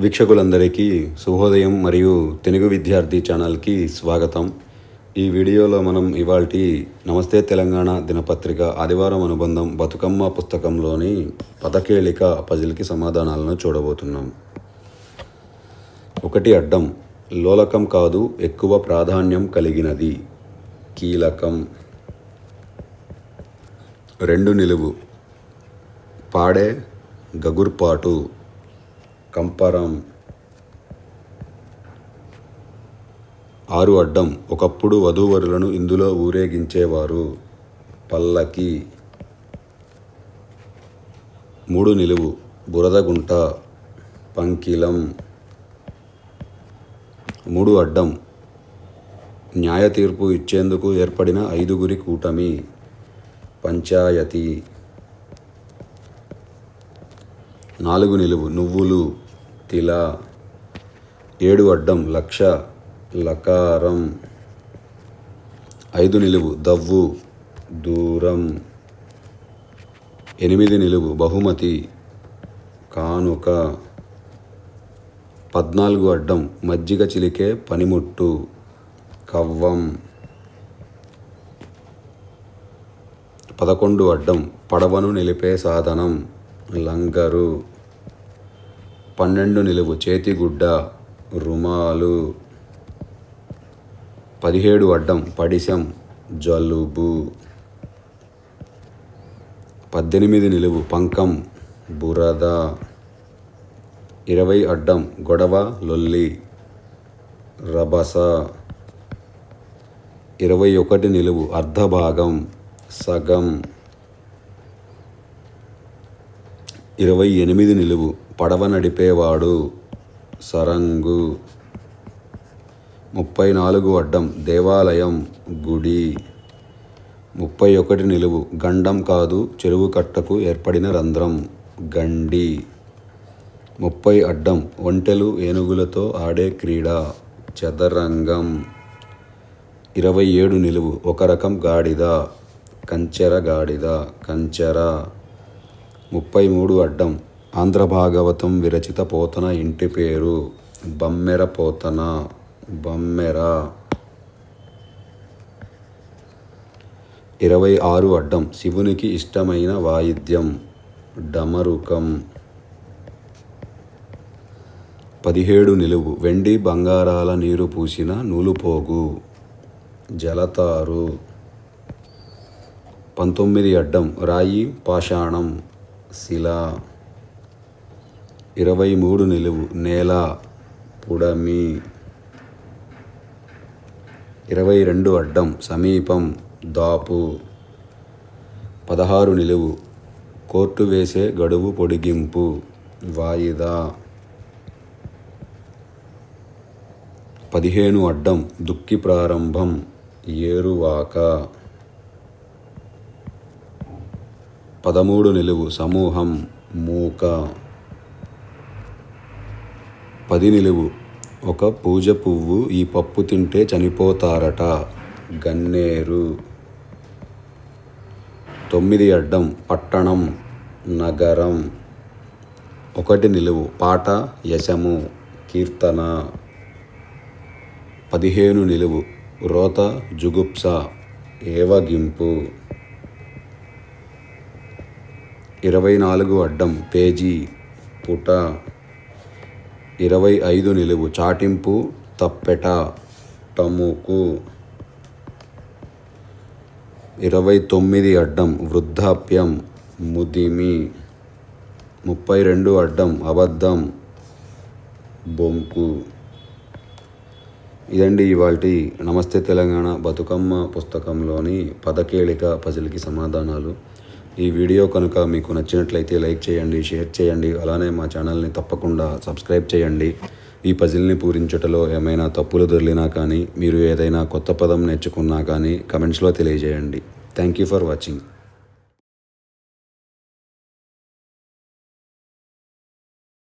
వీక్షకులందరికీ శుభోదయం మరియు తెలుగు విద్యార్థి ఛానల్కి స్వాగతం. ఈ వీడియోలో మనం ఇవాల్టి నమస్తే తెలంగాణ దినపత్రిక ఆదివారం అనుబంధం బతుకమ్మ పుస్తకంలోని పదకేళిక పజిల్కి సమాధానాలను చూడబోతున్నాం. 1 అడ్డం లోలకం కాదు ఎక్కువ ప్రాధాన్యం కలిగినది కీలకం. 2 నిలువు పాడే గగుర్పాటు కంపరం. 6 అడ్డం ఒకప్పుడు వధూవరులను ఇందులో ఊరేగించేవారు పల్లకి. 3 నిలువు బురదగుంట పంకిలం. 3 అడ్డం న్యాయ తీర్పు ఇచ్చేందుకు ఏర్పడిన 5గురి కూటమి పంచాయతీ. 4 నిలువు నువ్వులు తిల. 7 అడ్డం లక్ష లకారం. 5 నిలువు దవ్వు దూరం. 8 నిలువు బహుమతి కానుక. 14 అడ్డం మజ్జిగ చిలికే పనిముట్టు కవ్వం. 11 అడ్డం పడవను నిలిపే సాధనం లంగరు. 12 నిలువు చేతిగుడ్డ రుమాలు. 17 అడ్డం పడిశం జలుబు. 18 నిలువు పంకం బురద. 20 అడ్డం గొడవ లొల్లి రభస. 21 నిలువు అర్ధభాగం సగం. 28 నిలువు పడవ నడిపేవాడు సరంగు. 34 అడ్డం దేవాలయం గుడి. 31 నిలువు గండం కాదు చెరువు కట్టకు ఏర్పడిన రంధ్రం గండి. 30 అడ్డం ఒంటెలు ఏనుగులతో ఆడే క్రీడ చదరంగం. 27 నిలువు ఒక రకం గాడిద కంచెర గాడిద కంచెర. 33 అడ్డం ఆంధ్రభాగవతం విరచిత పోతన ఇంటి పేరు బమ్మెర పోతన బమ్మెర. 26 అడ్డం శివునికి ఇష్టమైన వాయిద్యం డమరుకం. 17 నిలువు వెండి బంగారాల నీరు పూసిన నూలుపోగు జలతారు. 19 అడ్డం రాయి పాషాణం శిల. 23 నిలువు నేల పుడమి. 22 అడ్డం సమీపం దాపు. 16 నిలువు కోర్టు వేసే గడువు పొడిగింపు వాయిదా. 15 అడ్డం దుక్కి ప్రారంభం ఏరువాక. 13 నిలువు సమూహం మూక. 10 నిలువు ఒక పూజ పువ్వు ఈ పప్పు తింటే చనిపోతారట గన్నేరు. 9 అడ్డం పట్టణం నగరం. 1 నిలువు పాట యశము కీర్తన. 15 నిలువు రోత జుగుప్స ఏవగింపు. 24 అడ్డం పేజీ పుట. 25 నిలువు చాటింపు తప్పెట టముకు. 29 అడ్డం వృద్ధాప్యం ముదిమి. 32 అడ్డం అబద్ధం బొంకు. ఇదండి ఇవాల్టి నమస్తే తెలంగాణ బతుకమ్మ పుస్తకంలోని పదకేళిక పజిల్కి సమాధానాలు. ఈ వీడియో కనుక మీకు నచ్చినట్లయితే లైక్ చేయండి, షేర్ చేయండి. అలానే మా ఛానల్ని తప్పకుండా సబ్స్క్రైబ్ చేయండి. ఈ పజిల్ని పూరించుటలో ఏమైనా తప్పులు దొర్లినా కానీ మీరు ఏదైనా కొత్త పదం నేర్చుకున్నా కానీ కమెంట్స్లో తెలియజేయండి. Thank you for watching.